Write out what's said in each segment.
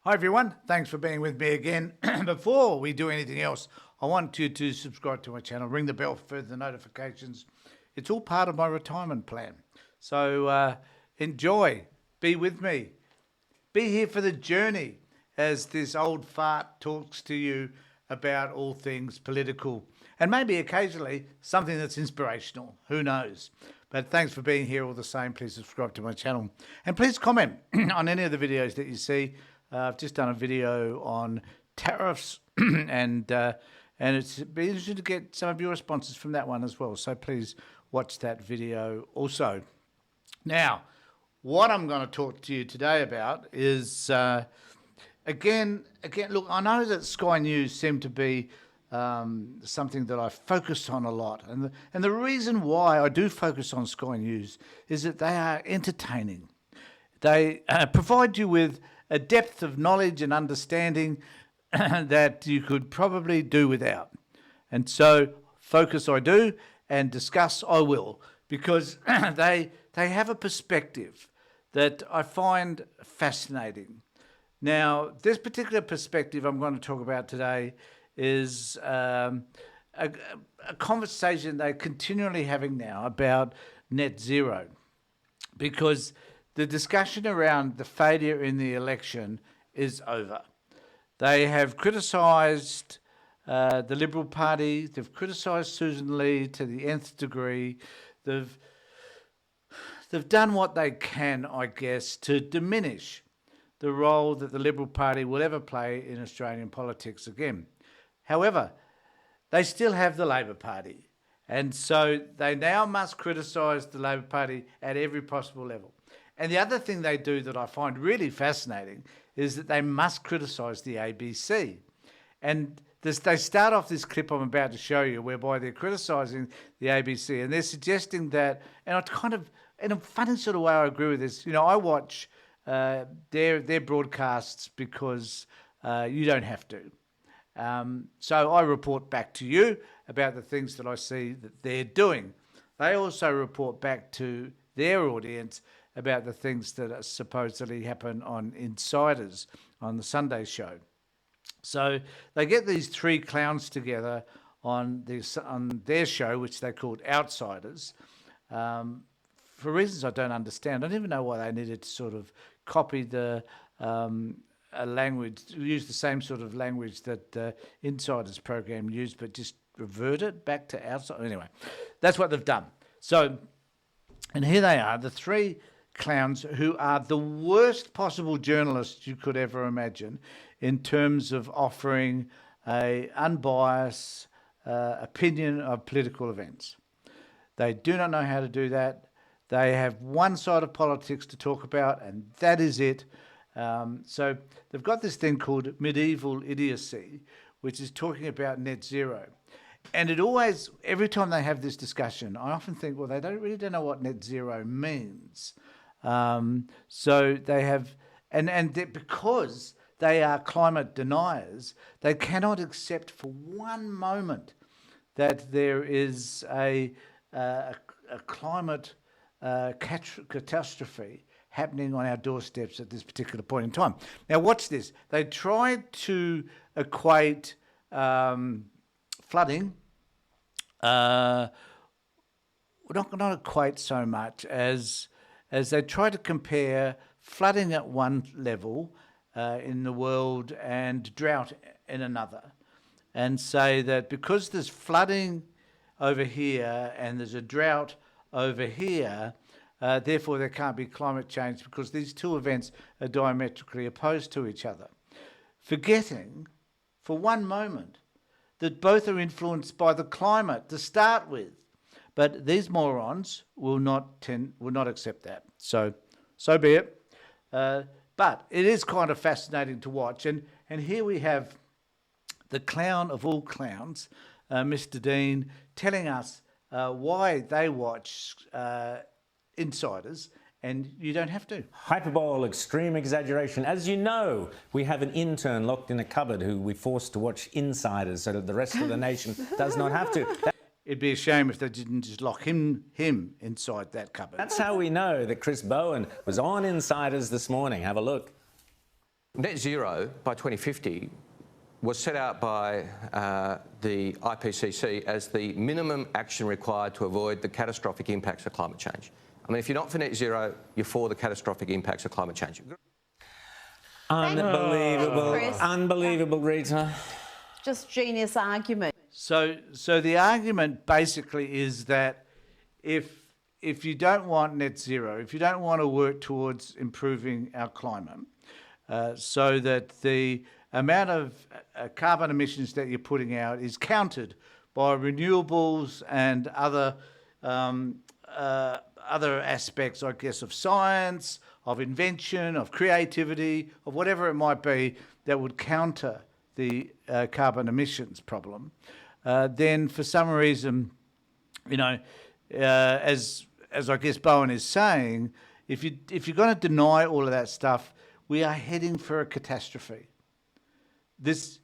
Hi everyone, thanks for being with me again. Before we do anything else, I want you to subscribe to my channel, ring the bell for further notifications. It's all part of my retirement plan. So enjoy, be with me, be here for the journey as this old fart talks to you about all things political and maybe occasionally something that's inspirational, who knows. But thanks for being here all the same. Please subscribe to my channel and please comment on any of the videos that you see. I've just done a video on tariffs and it's been interesting to get some of your responses from that one as well. So please watch that video also. Now, what I'm going to talk to you today about is, again, look, I know that Sky News seem to be something that I focus on a lot. And the reason why I do focus on Sky News is that they are entertaining. They provide you with a depth of knowledge and understanding that you could probably do without. And so focus I do and discuss I will, because they have a perspective that I find fascinating. Now, this particular perspective I'm going to talk about today is a conversation they're continually having now about net zero, because the discussion around the failure in the election is over. They have criticised the Liberal Party, they've criticised Susan Lee to the nth degree, they've done what they can, I guess, to diminish the role that the Liberal Party will ever play in Australian politics again. However, they still have the Labor Party, and so they now must criticise the Labor Party at every possible level. And the other thing they do that I find really fascinating is that they must criticise the ABC. And they start off this clip I'm about to show you whereby they're criticising the ABC and they're suggesting that, and I kind of, in a funny sort of way I agree with this, you know, I watch their broadcasts because you don't have to. So I report back to you about the things that I see that they're doing. They also report back to their audience about the things that supposedly happen on Insiders on the Sunday show. So they get these three clowns together on their show, which they called Outsiders, for reasons I don't understand. I don't even know why they needed to sort of copy the language, use the same sort of language that the Insiders program used, but just revert it back to Outsiders. Anyway, that's what they've done. So, and here they are, the three clowns who are the worst possible journalists you could ever imagine in terms of offering a unbiased opinion of political events. They do not know how to do that. They have one side of politics to talk about, and that is it. So they've got this thing called medieval idiocy, which is talking about net zero. And it always, every time they have this discussion, I often think, well, they really don't know what net zero means. So they have, because they are climate deniers, they cannot accept for one moment that there is a climate catastrophe happening on our doorsteps at this particular point in time. Now, watch this. They tried to equate flooding, not equate so much as they try to compare flooding at one level in the world and drought in another, and say that because there's flooding over here and there's a drought over here, therefore there can't be climate change because these two events are diametrically opposed to each other, forgetting for one moment that both are influenced by the climate to start with. But these morons will not accept that. So be it. But it is kind of fascinating to watch. And here we have the clown of all clowns, Mr. Dean, telling us why they watch Insiders, and you don't have to. Hyperbole, extreme exaggeration. As you know, we have an intern locked in a cupboard who we forced to watch Insiders so that the rest of the nation does not have to. It'd be a shame if they didn't just lock him inside that cupboard. That's how we know that Chris Bowen was on Insiders this morning. Have a look. Net zero by 2050 was set out by the IPCC as the minimum action required to avoid the catastrophic impacts of climate change. I mean, if you're not for net zero, you're for the catastrophic impacts of climate change. Unbelievable, Chris. unbelievable, Rita. Just genius argument. So the argument basically is that if you don't want net zero, if you don't want to work towards improving our climate, so that the amount of carbon emissions that you're putting out is countered by renewables and other aspects, I guess, of science, of invention, of creativity, of whatever it might be that would counter the carbon emissions problem, then for some reason, as I guess Bowen is saying, if you're going to deny all of that stuff, we are heading for a catastrophe. It's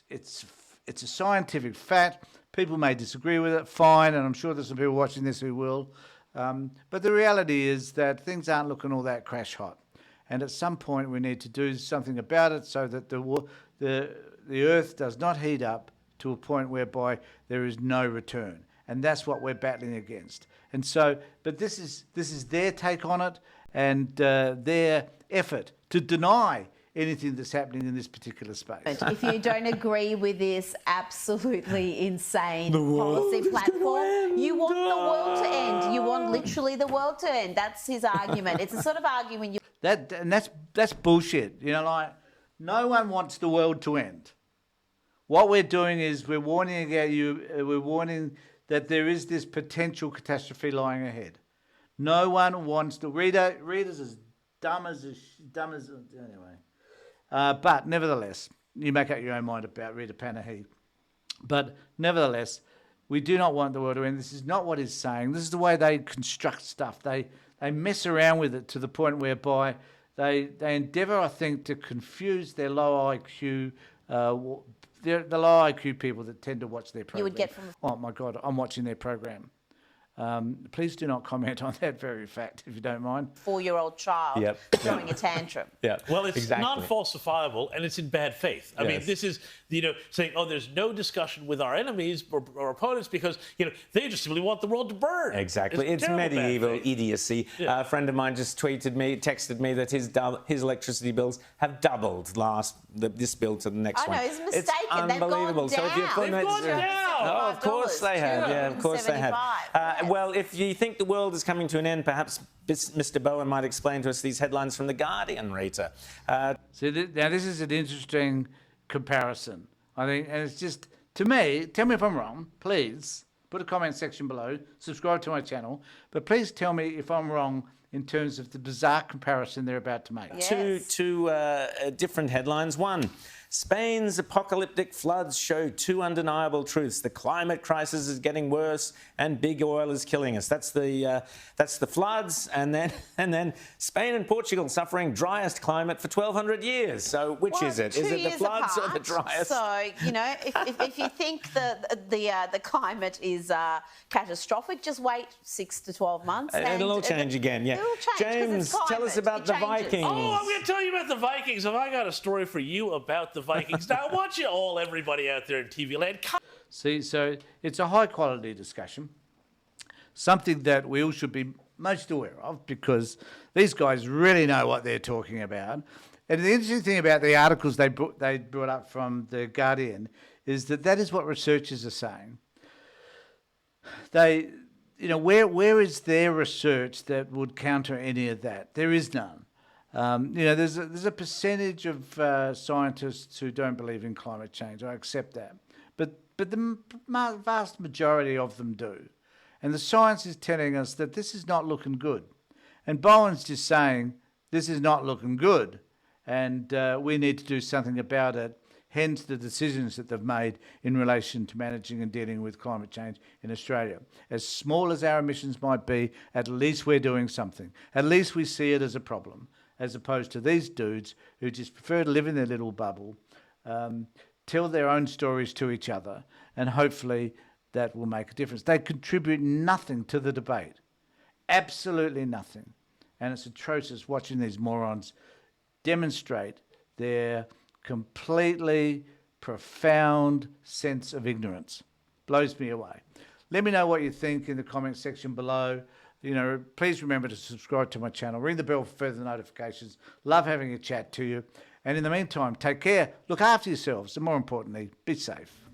a scientific fact. People may disagree with it, fine, and I'm sure there's some people watching this who will. But the reality is that things aren't looking all that crash hot, and at some point we need to do something about it so that the Earth does not heat up to a point whereby there is no return, and that's what we're battling against. And so, but this is their take on it, and their effort to deny anything that's happening in this particular space. If you don't agree with this absolutely insane policy platform, you want the world to end. You want literally the world to end. That's his argument. It's a sort of argument. That's bullshit. Like, no one wants the world to end. What we're doing is we're warning that there is this potential catastrophe lying ahead. No one wants to. Rita's as dumb as anyway. But nevertheless, you make up your own mind about Rita Panahi. But nevertheless, we do not want the world to end. This is not what he's saying. This is the way they construct stuff. They mess around with it to the point whereby they endeavour, I think, to confuse their low IQ, the low IQ people that tend to watch their program. You would get from. Oh my God, I'm watching their program. Please do not comment on that very fact, if you don't mind. 4-year-old child throwing a tantrum. Yeah. Well, it's exactly. non-falsifiable, and it's in bad faith. I mean, this is, saying, there's no discussion with our enemies or opponents because, they just simply want the world to burn. Exactly. It's medieval idiocy. Yeah. A friend of mine just texted me that his electricity bills have doubled this bill to the next one. I know, he's mistaken. It's unbelievable. They've gone down. So if you're They've gone down. Oh, of course they have. Yeah, of course they have. Yes. Well, if you think the world is coming to an end, perhaps Mr. Bowen might explain to us these headlines from The Guardian, Rita. Now, this is an interesting comparison, I think, and it's just, to me, tell me if I'm wrong, please, put a comment section below, subscribe to my channel, but please tell me if I'm wrong in terms of the bizarre comparison they're about to make. Yes. Two different headlines. One, Spain's apocalyptic floods show two undeniable truths. The climate crisis is getting worse and big oil is killing us. That's the floods, and then Spain and Portugal suffering driest climate for 1,200 years. So which is it? Is it the floods or the driest? So, if you think the climate is catastrophic, just wait 6 to 12 months. It'll all change again, yeah. It'll change, 'cause it's James, tell climate. us about It the changes. Vikings. Oh, I'm going to tell you about the Vikings. Have I got a story for you about the Vikings? Now, I want you all, everybody out there in TV land, See, so it's a high-quality discussion, something that we all should be most aware of because these guys really know what they're talking about. And the interesting thing about the articles they brought up from The Guardian is that is what researchers are saying. Where is their research that would counter any of that? There is none. There's a percentage of scientists who don't believe in climate change. I accept that, but the vast majority of them do, and the science is telling us that this is not looking good. And Bowen's just saying this is not looking good, and we need to do something about it. Hence the decisions that they've made in relation to managing and dealing with climate change in Australia. As small as our emissions might be, at least we're doing something. At least we see it as a problem, as opposed to these dudes who just prefer to live in their little bubble, tell their own stories to each other, and hopefully that will make a difference. They contribute nothing to the debate, absolutely nothing. And it's atrocious watching these morons demonstrate their completely profound sense of ignorance. Blows me away. Let me know what you think in the comment section below. Please remember to subscribe to my channel. Ring the bell for further notifications. Love having a chat to you. And in the meantime, take care, look after yourselves, and more importantly, be safe.